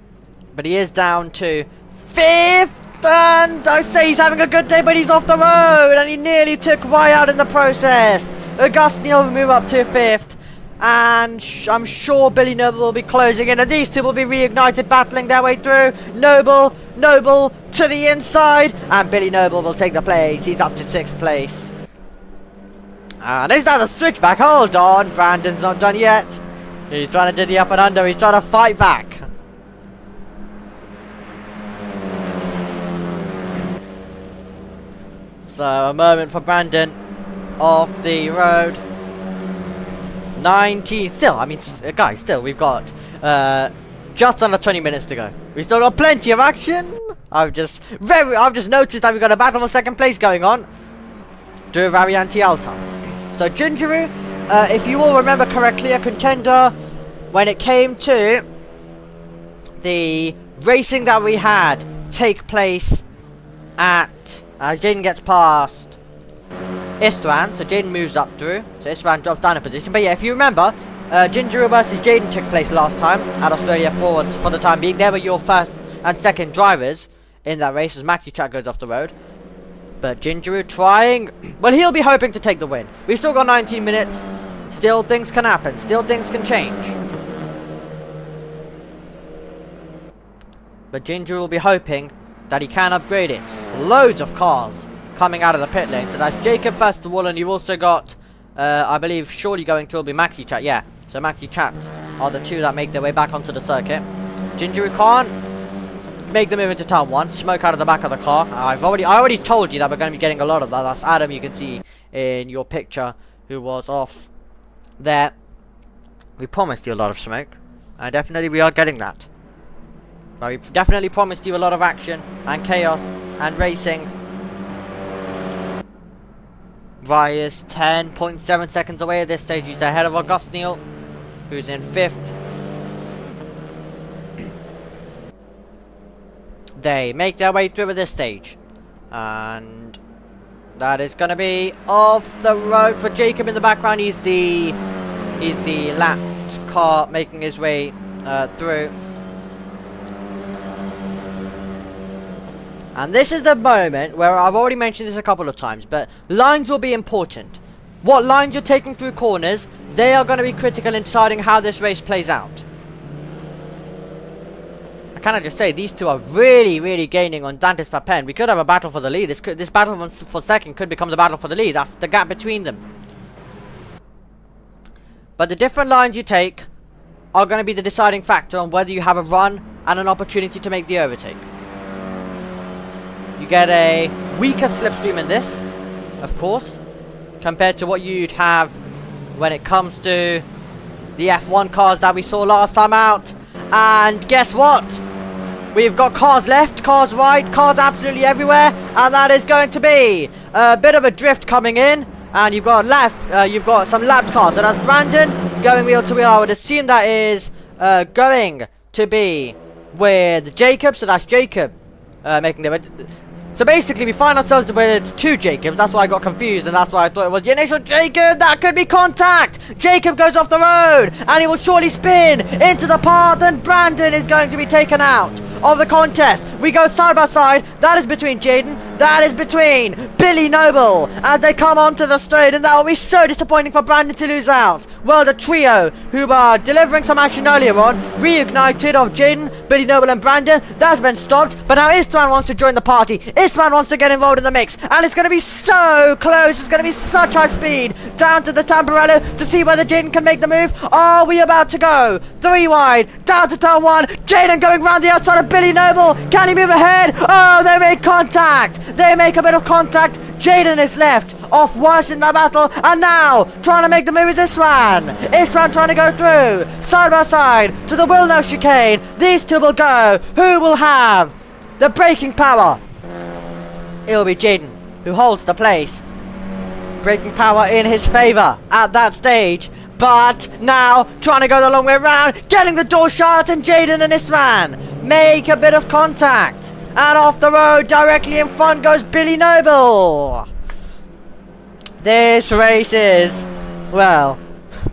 but he is down to 5th. And I say he's having a good day, but he's off the road, and he nearly took Rye out in the process. Augustine will move up to 5th, and I'm sure Billy Noble will be closing in, and these two will be reignited, battling their way through. Noble to the inside, and Billy Noble will take the place. He's up to 6th place. And is that a switchback? Hold on, Brandon's not done yet. He's trying to do the up and under. He's trying to fight back. So a moment for Brandon off the road. 19 still. I mean, guys, still we've got just under 20 minutes to go. We still got plenty of action. I've just noticed that we've got a battle for 2nd place going on. Do Varianti Alta. So Gingeru, if you all remember correctly, a contender when it came to the racing that we had take place at Jaden gets past Istvan, so Jaden moves up through, so Istvan drops down a position. But yeah, if you remember, Gingeru versus Jaden took place last time at Australia for the time being. They were your 1st and 2nd drivers in that race as Maxi Chat goes off the road. But Gingeru trying, well, he'll be hoping to take the win. We've still got 19 minutes, still things can happen, still things can change. But Gingeru will be hoping that he can upgrade it. Loads of cars coming out of the pit lane. So that's Jacob first of all, and you've also got, I believe, surely going to will be Maxi Chat. Yeah, so Maxi Chat are the two that make their way back onto the circuit. Gingeru can't make the move into turn 1. Smoke out of the back of the car. I already told you that we're going to be getting a lot of that. That's Adam, you can see in your picture, who was off there. We promised you a lot of smoke, and definitely we are getting that. But we definitely promised you a lot of action and chaos and racing. Rye is 10.7 seconds away at this stage. He's ahead of August Neal, who's in 5th. They make their way through at this stage. And that is going to be off the road for Jacob in the background. He's the lapped car making his way through. And this is the moment where I've already mentioned this a couple of times, but lines will be important. What lines you're taking through corners, they are going to be critical in deciding how this race plays out. I cannot just say these two are really gaining on Dantes Papen. We could have a battle for the lead. This battle for 2nd could become the battle for the lead. That's the gap between them. But the different lines you take are going to be the deciding factor on whether you have a run and an opportunity to make the overtake. You get a weaker slipstream in this, of course, compared to what you'd have when it comes to the F1 cars that we saw last time out. And guess what? We've got cars left, cars right, cars absolutely everywhere, and that is going to be a bit of a drift coming in. And you've got some lapped cars. So that's Brandon going wheel to wheel. I would assume that is going to be with Jacob. So that's Jacob making the... So basically we find ourselves with 2 Jacobs. That's why I got confused, and that's why I thought it was the initial Jacob. That could be contact. Jacob goes off the road, and he will surely spin into the path, and Brandon is going to be taken out of the contest. We go side by side. That is between Jaden. That is between Billy Noble as they come onto the straight, and that will be so disappointing for Brandon to lose out. Well, the trio who are delivering some action earlier on, reignited of Jaden, Billy Noble and Brandon, that's been stopped. But now Istvan wants to join the party. Istvan wants to get involved in the mix, and it's going to be so close. It's going to be such high speed down to the Tamburello to see whether Jaden can make the move. Are we about to go 3 wide down to turn 1? Jaden going round the outside of Billy Noble. Can he move ahead? Oh, they make contact. They make a bit of contact. Jaden is left off worse in the battle, and now trying to make the move is Istvan. Istvan trying to go through side by side to the Wilno chicane. These two will go. Who will have the braking power. It'll be Jaden who holds the place. Braking power in his favour at that stage. But now, trying to go the long way around, getting the door shut, and Jaden and Isran make a bit of contact. And off the road, directly in front goes Billy Noble. This race is, well,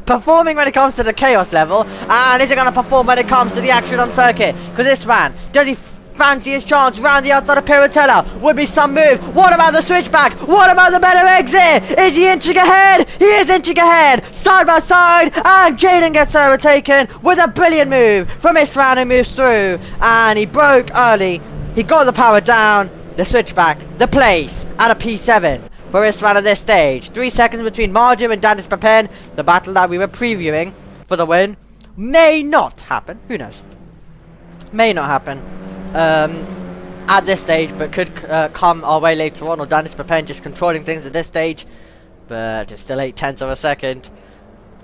performing when it comes to the chaos level, and is it going to perform when it comes to the action on circuit? Because Isran, does he fancy his chance round the outside of Piratella? Would be some move. What about the switchback? What about the better exit? Is he inching ahead? He is inching ahead. Side by side. And Jaden gets overtaken with a brilliant move from Isran, who moves through. And he broke early. He got the power down. The switchback. The place. At a P7 for Isran at this stage. 3 seconds between Marjorie and Dandis Papen. The battle that we were previewing for the win. May not happen. Who knows? May not happen. At this stage, but could come our way later on, or Dandis Papen just controlling things at this stage. But it's still 0.8 of a second.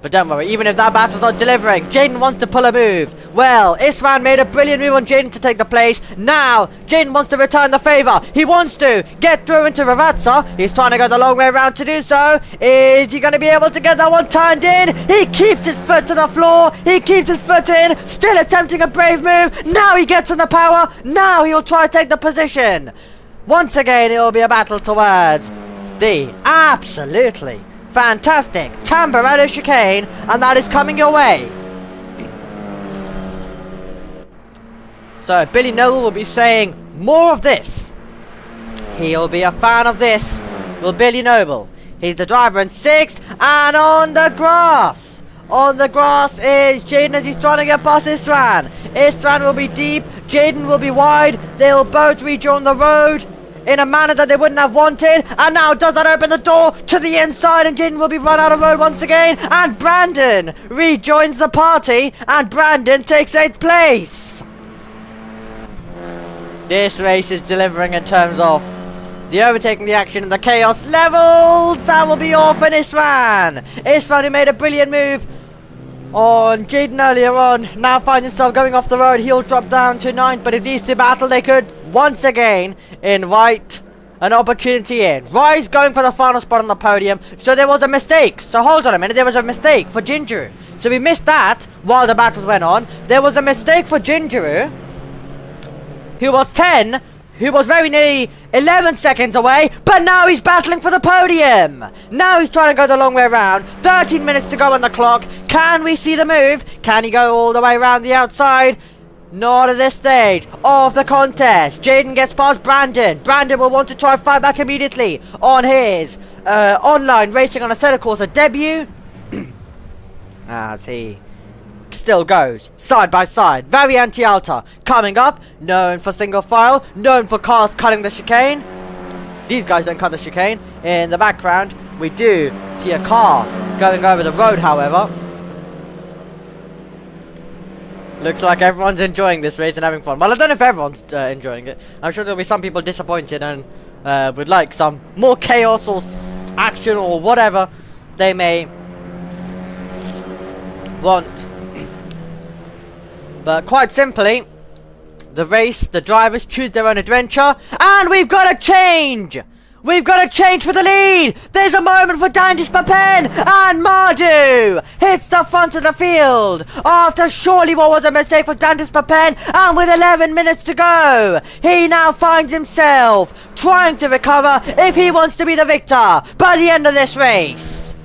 But don't worry, even if that battle's not delivering, Jaden wants to pull a move. Well, Isran made a brilliant move on Jaden to take the place. Now, Jaden wants to return the favour. He wants to get through into Ravazza. He's trying to go the long way around to do so. Is he going to be able to get that one turned in? He keeps his foot to the floor. He keeps his foot in. Still attempting a brave move. Now he gets in the power. Now he'll try to take the position. Once again, it will be a battle towards the absolutely fantastic Tamburello chicane, and that is coming your way. So Billy Noble will be saying more of this. He'll be a fan of this. Will Billy Noble. He's the driver in 6th, and on the grass. On the grass is Jaden as he's trying to get past Isran. Isran will be deep. Jaden will be wide. They'll both rejoin the road in a manner that they wouldn't have wanted. And now does that open the door to the inside, and Jaden will be run out of road once again. And Brandon rejoins the party, and Brandon takes 8th place. This race is delivering in terms of the overtaking the action and the chaos levels. That will be all for Isran. Isran, who made a brilliant move on Jaden earlier on, now finds himself going off the road. He'll drop down to 9th, but if these two battle, they could once again invite an opportunity in. Rye's going for the final spot on the podium, so there was a mistake. So hold on a minute, there was a mistake for Gingeru. So we missed that while the battles went on. There was a mistake for Gingeru, who was 10, who was very nearly 11 seconds away, but now he's battling for the podium. Now he's trying to go the long way around. 13 minutes to go on the clock. Can we see the move? Can he go all the way around the outside? Not at this stage of the contest. Jaden gets past Brandon. Brandon will want to try fight back immediately on his online racing on Assetto Corsa debut. As he still goes side by side. Very anti-alta. Coming up, known for single file, known for cars cutting the chicane. These guys don't cut the chicane. In the background, we do see a car going over the road, however. Looks like everyone's enjoying this race and having fun. Well, I don't know if everyone's enjoying it. I'm sure there'll be some people disappointed and would like some more chaos or action or whatever they may want. But quite simply, the race, the drivers choose their own adventure, and we've got a change! We've got a change for the lead! There's a moment for Dandis Papen, and Mardu hits the front of the field after surely what was a mistake for Dandis Papen, and with 11 minutes to go, he now finds himself trying to recover if he wants to be the victor by the end of this race.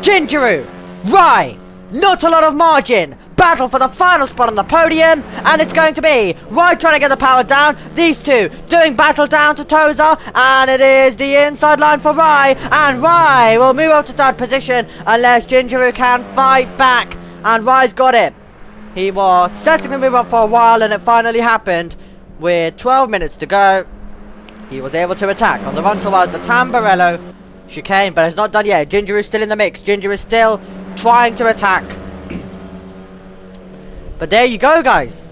Gingeru, Rye, not a lot of margin. Battle for the final spot on the podium, and it's going to be Rye trying to get the power down. These two doing battle down to Toza, and it is the inside line for Rye, and Rye will move up to 3rd position unless Gingeru can fight back, and Rye's got it. He was setting the move up for a while, and it finally happened. With 12 minutes to go, he was able to attack on the run towards the Tamburello chicane, but it's not done yet. Gingeru's still in the mix. Gingeru's still trying to attack. But there you go, guys.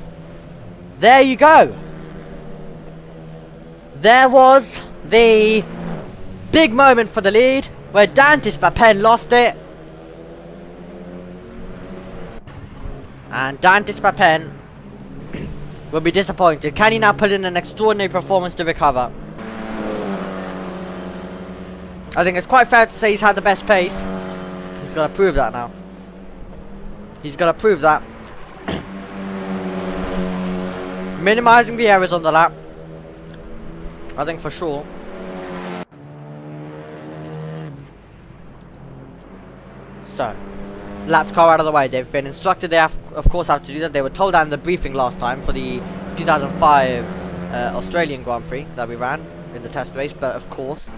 There you go. There was the big moment for the lead, where Dandis Papen lost it. And Dandis Papen will be disappointed. Can he now put in an extraordinary performance to recover? I think it's quite fair to say he's had the best pace. He's got to prove that now. He's got to prove that. Minimizing the errors on the lap, I think for sure. So, lapped car out of the way. They've been instructed they have, of course, have to do that. They were told that in the briefing last time for the 2005 Australian Grand Prix that we ran in the test race. But of course,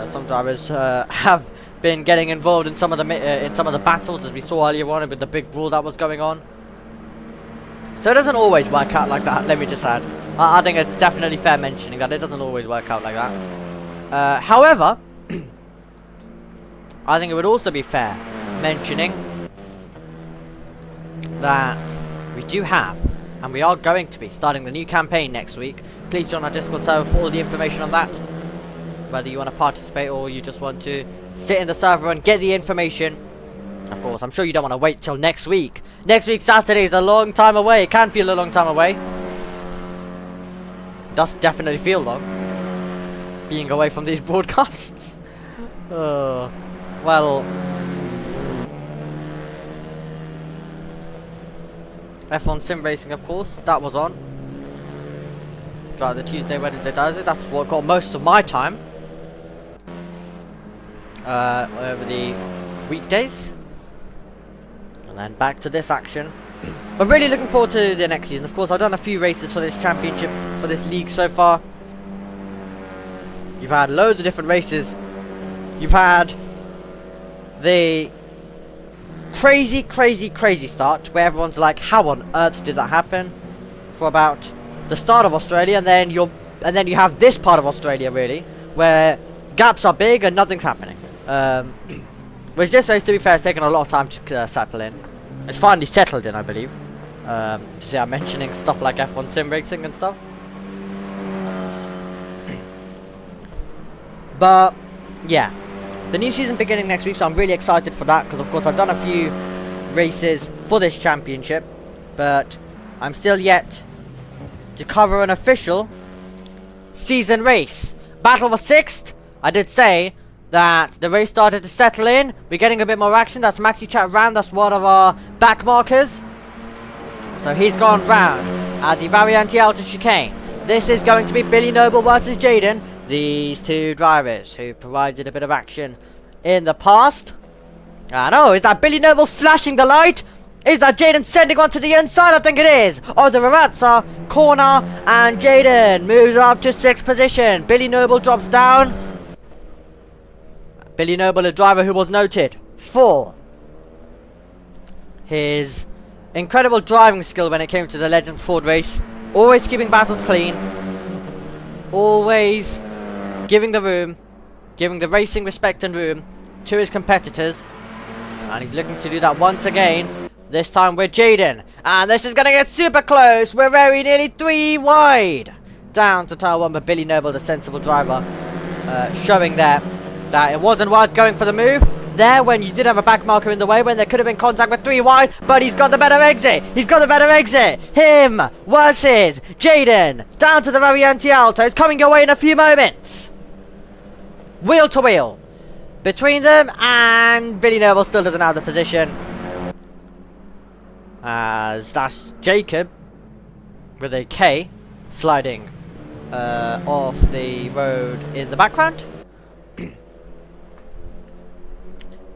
some drivers have been getting involved in some of the battles, as we saw earlier on with the big brawl that was going on. So it doesn't always work out like that. Let me just add. I think it's definitely fair mentioning that it doesn't always work out like that. However, I think it would also be fair mentioning that we do have, and we are going to be starting the new campaign next week. Please join our Discord server for all the information on that. Whether you want to participate or you just want to sit in the server and get the information. Of course, I'm sure you don't want to wait till next week. Next week, Saturday, is a long time away. It can feel a long time away. It does definitely feel long. Being away from these broadcasts. Well, F1 Sim Racing, of course, that was on. Throughout the Tuesday, Wednesday, Thursday. That's what got most of my time. Over the weekdays. And then back to this action. But really looking forward to the next season. Of course, I've done a few races for this championship, for this league so far. You've had loads of different races. You've had the crazy start where everyone's like, how on earth did that happen? For about the start of Australia, and then you have this part of Australia really, where gaps are big and nothing's happening. Which this race, to be fair, has taken a lot of time to settle in. It's finally settled in, I believe. To see I'm mentioning stuff like F1 Sim Racing and stuff. But yeah, the new season beginning next week, so I'm really excited for that, because of course I've done a few races for this championship, but I'm still yet to cover an official season race. Battle for 6th, I did say that the race started to settle in. We're getting a bit more action. That's Maxi Chat Round. That's one of our back markers. So he's gone round at the Variante Alta chicane. This is going to be Billy Noble versus Jaden. These two drivers who provided a bit of action in the past. I know, is that Billy Noble flashing the light? Is that Jaden sending one to the inside? I think it is. Oh, the Rarazza corner, and Jaden moves up to 6th position. Billy Noble drops down. Billy Noble, a driver who was noted for his incredible driving skill when it came to the Legends Ford race. Always keeping battles clean. Always giving the room, giving the racing respect and room to his competitors. And he's looking to do that once again. This time with Jaden. And this is going to get super close. We're very nearly 3 wide. Down to turn 1, but Billy Noble, the sensible driver, showing there that it wasn't worth going for the move there when you did have a back marker in the way, when there could have been contact with 3 wide, but he's got the better exit. He's got the better exit. Him versus Jaden. Down to the Variante Alta. It's coming your way in a few moments. Wheel to wheel between them, and Billy Noble still doesn't have the position, as that's Jacob with a K sliding off the road in the background.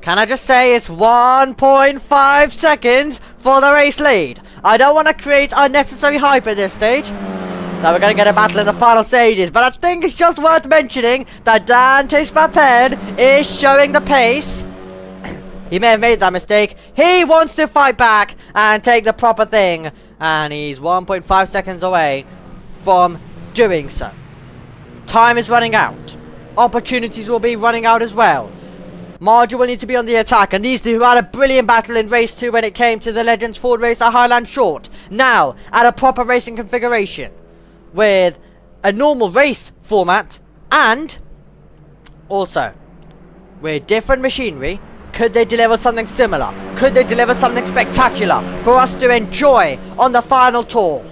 Can I just say it's 1.5 seconds for the race lead? I don't want to create unnecessary hype at this stage. Now we're going to get a battle in the final stages, but I think it's just worth mentioning that Dante Spapen is showing the pace. He may have made that mistake. He wants to fight back and take the proper thing, and he's 1.5 seconds away from doing so. Time is running out. Opportunities will be running out as well. Margie will need to be on the attack, and these two who had a brilliant battle in race 2 when it came to the Legends Ford race at Highland Short. Now, at a proper racing configuration, with a normal race format, and also with different machinery. Could they deliver something similar? Could they deliver something spectacular for us to enjoy on the final tour?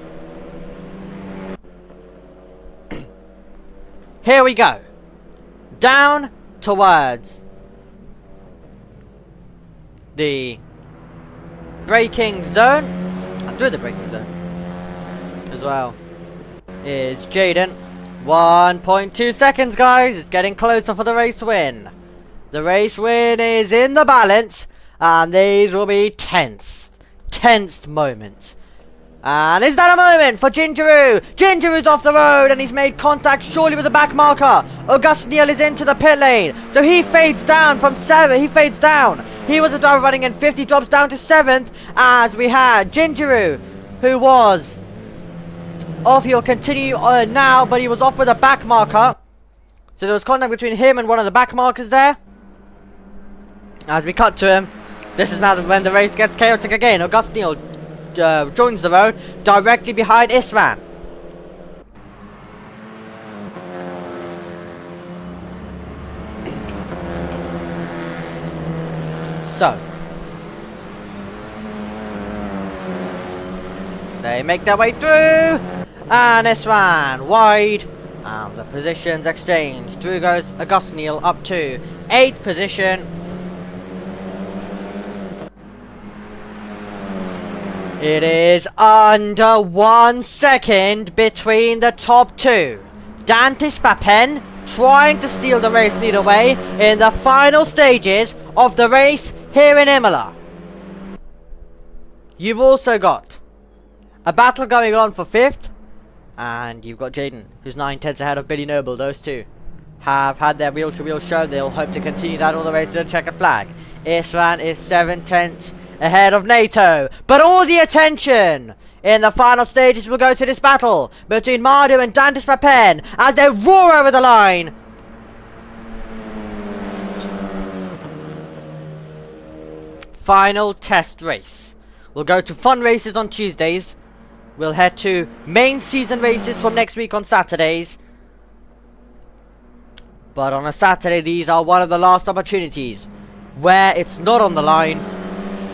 Here we go. Down towards the braking zone. And through the braking zone as well is Jaden. 1.2 seconds, guys. It's getting closer for the race win. The race win is in the balance. And these will be tensed moments. And is that a moment for Gingeroo? Gingeroo's off the road and he's made contact surely with the back marker. August Neil is into the pit lane. So he fades down from 7. He fades down. He was a driver running in 50, drops down to 7th. As we had Gingeroo, who was off. He'll continue now, but he was off with a back marker. So there was contact between him and one of the back markers there. As we cut to him, this is now when the race gets chaotic again. August Neil joins the road directly behind Isran. So they make their way through, and Isran wide, and the positions exchange. Through goes August Neil up to 8th position. It is under 1 second between the top two. Dantis Papen trying to steal the race lead away in the final stages of the race here in Imola. You've also got a battle going on for 5th, and you've got Jaden, who's 9/10 ahead of Billy Noble. Those two have had their wheel-to-wheel show. They'll hope to continue that all the way to the checkered flag. Isran is 7/10 ahead of NATO. But all the attention in the final stages will go to this battle between Mardu and Dantis Papen as they roar over the line. Final test race. We'll go to fun races on Tuesdays. We'll head to main season races from next week on Saturdays. But on a Saturday, these are one of the last opportunities where it's not on the line,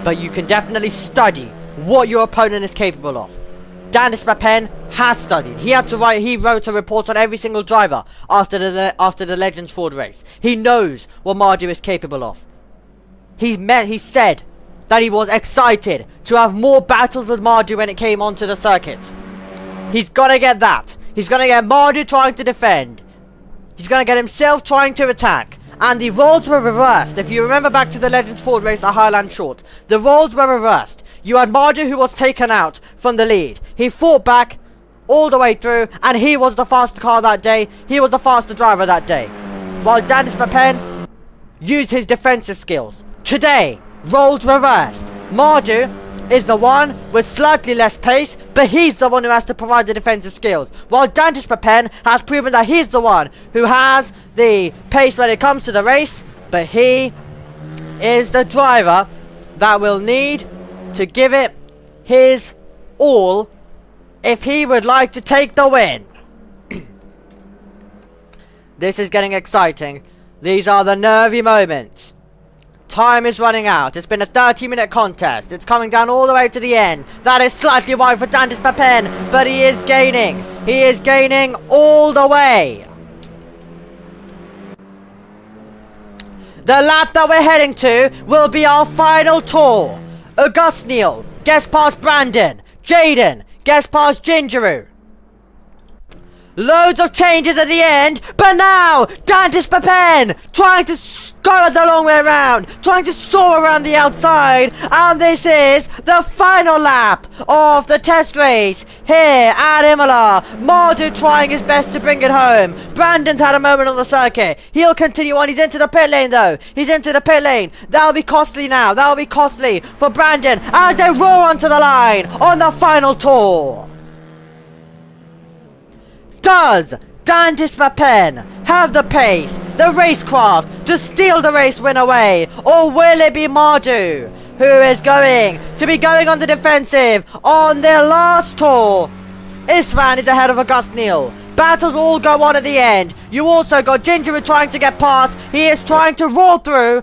but you can definitely study what your opponent is capable of. Dantis Papen has studied. He wrote a report on every single driver after the Legends Ford race. He knows what Mardu is capable of. He said that he was excited to have more battles with Mardu when it came onto the circuit. He's gonna get that. He's gonna get Mardu trying to defend. He's gonna get himself trying to attack. And the roles were reversed. If you remember back to the Legends Ford race at Highland Short, the roles were reversed. You had Mardu, who was taken out from the lead. He fought back all the way through, and he was the faster car that day. He was the faster driver that day. While Dantis Papen used his defensive skills. Today, roles reversed. Mardu is the one with slightly less pace, but he's the one who has to provide the defensive skills. While Dantis Papen has proven that he's the one who has the pace when it comes to the race, but he is the driver that will need to give it his all if he would like to take the win. This is getting exciting. These are the nervy moments. Time is running out. It's been a 30-minute contest. It's coming down all the way to the end. That is slightly wide for Dantis Papen, but he is gaining. He is gaining all the way. The lap that we're heading to will be our final tour. August Neil gets past Brandon. Jaden gets past Gingeroo. Loads of changes at the end, but now Dantis Papen trying to go the long way around, trying to soar around the outside, and this is the final lap of the test race here at Imola. Mardu trying his best to bring it home. Brandon's had a moment on the circuit. He'll continue on. He's into the pit lane though. He's into the pit lane. That'll be costly now. That'll be costly for Brandon as they roar onto the line on the final tour. Does Dantis Papen have the pace, the racecraft to steal the race win away? Or will it be Mardu who is going to be going on the defensive on their last tour? Isran is ahead of August Neil. Battles all go on at the end. You also got Gingeroo trying to get past. He is trying to roll through.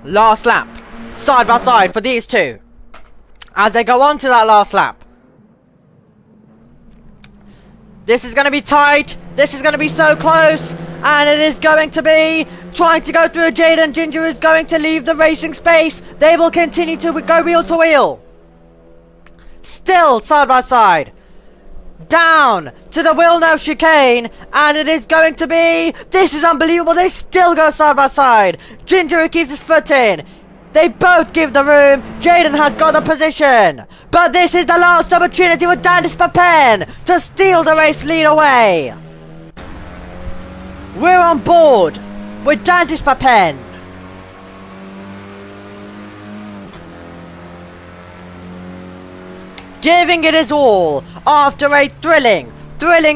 Last lap, side by side for these two. As they go on to that last lap. This is going to be tight. This is going to be so close. And it is going to be trying to go through Jaden. Ginger is going to leave the racing space. They will continue to go wheel to wheel. Still side by side. Down to the wheel now chicane. And it is going to be... This is unbelievable. They still go side by side. Ginger keeps his foot in. They both give the room. Jaden has got the position. But this is the last opportunity with Dandis Papen to steal the race lead away. We're on board with Dandis Papen. Giving it his all after a thrilling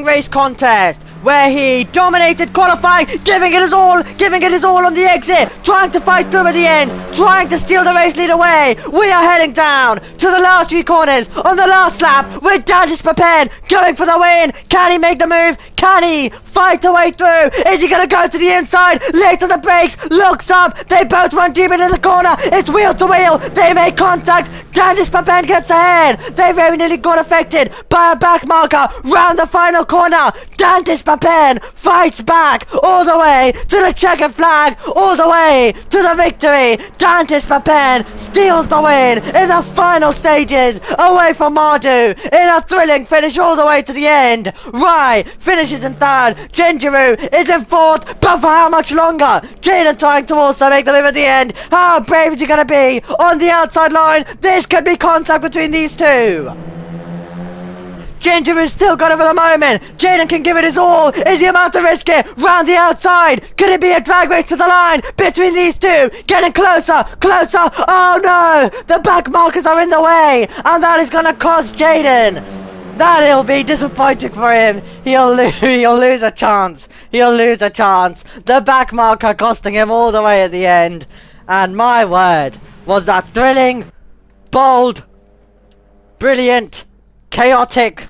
race contest where he dominated qualifying, giving it his all on the exit, trying to fight through at the end, trying to steal the race lead away. We are heading down to the last 3 corners on the last lap with Dandis Papen going for the win. Can he make the move? Can he fight the way through? Is he gonna go to the inside? Late on the brakes, looks up, they both run deep into the corner. It's wheel to wheel, they make contact. Dandis Papen gets ahead. They very nearly got affected by a back marker round the final corner. Dandis Papen fights back all the way to the checkered flag, all the way to the victory. Dandis Papen steals the win in the final stages away from Mardu in a thrilling finish all the way to the end. Rai finishes in 3rd. Gingeru is in 4th, but for how much longer? Jaden trying to also make the move at the end. How brave is he going to be on the outside line? This could be contact between these two. Ginger is still got it for the moment. Jaden can give it his all. Is he about to risk it? Round the outside. Could it be a drag race to the line between these two? Getting closer. Oh no. The back markers are in the way. And that is going to cost Jaden. That'll be disappointing for him. He'll lose a chance. The back marker costing him all the way at the end. And my word, was that thrilling, bold, brilliant, chaotic.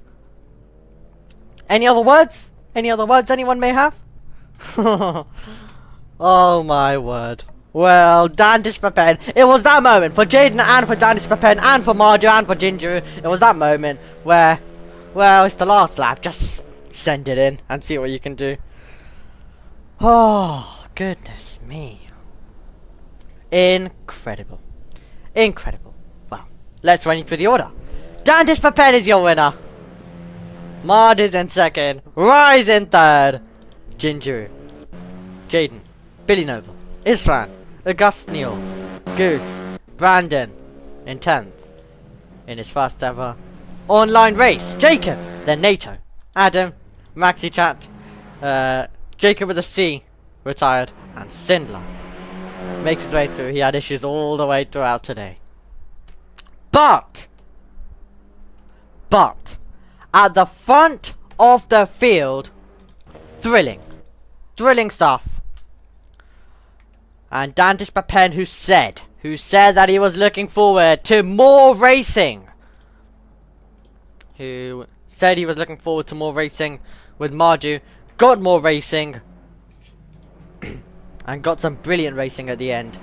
Any other words? Anyone may have? Oh my word. Well, Dandis Papen. It was that moment for Jaden and for Dandis Papen and for Marjo and for Ginger. It was that moment where, well, it's the last lap. Just send it in and see what you can do. Oh, goodness me. Incredible. Well, let's run you through the order. Dandis Papen is your winner. Mard is in 2nd. Rise in 3rd. Ginger, Jaden, Billy Noble, Isran, August Neal, Goose, Brandon in 10th. In his first ever online race. Jacob, then NATO, Adam, Maxi Chat, Jacob with a C, retired, and Sindler makes his way through. He had issues all the way throughout today. But at the front of the field, thrilling stuff. And Dandis Papen, who said that he was looking forward to more racing. With Marju, got more racing, and got some brilliant racing at the end.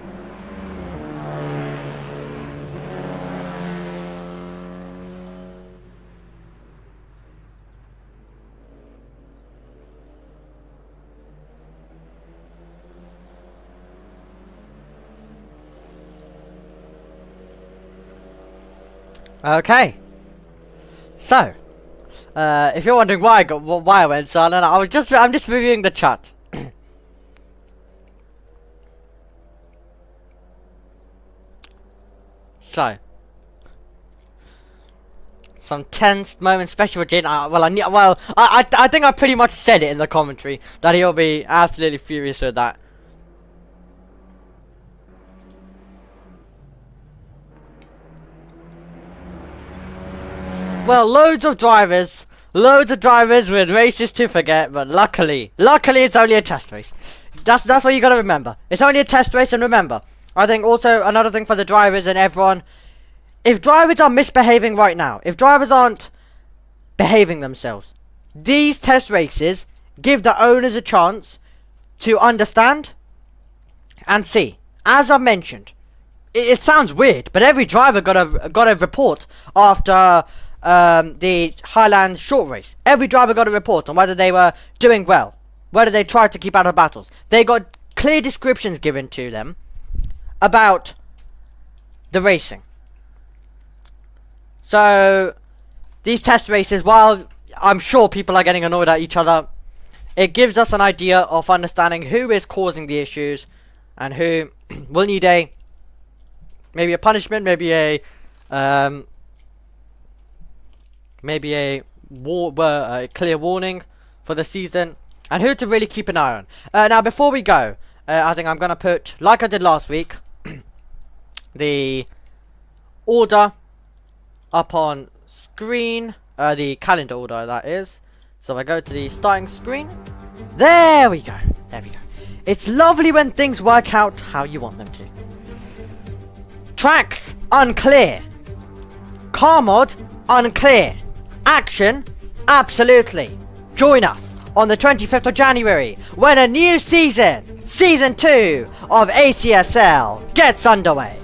Okay, so if you're wondering why I went silent, I'm just reviewing the chat. So, some tense moments, especially with Jaden. I think I pretty much said it in the commentary that he'll be absolutely furious with that. Well, loads of drivers with races to forget, but luckily it's only a test race. That's what you gotta remember. It's only a test race, and remember, I think also another thing for the drivers and everyone, if drivers are misbehaving right now, if drivers aren't behaving themselves, these test races give the owners a chance to understand and see. As I've mentioned, it sounds weird, but every driver got a report after the Highlands short race. Every driver got a report on whether they were doing well, whether they tried to keep out of battles. They got clear descriptions given to them about the racing. So these test races, while I'm sure people are getting annoyed at each other, it gives us an idea of understanding who is causing the issues and who will need maybe a punishment, maybe a clear warning for the season, and who to really keep an eye on. Now, before we go, I think I'm gonna put, like I did last week, the order up on screen, the calendar order, that is. So I go to the starting screen. There we go. There we go. It's lovely when things work out how you want them to. Tracks, unclear. Car mod, unclear. Action, absolutely. Join us on the 25th of January when a new season, Season 2 of ACSL, gets underway.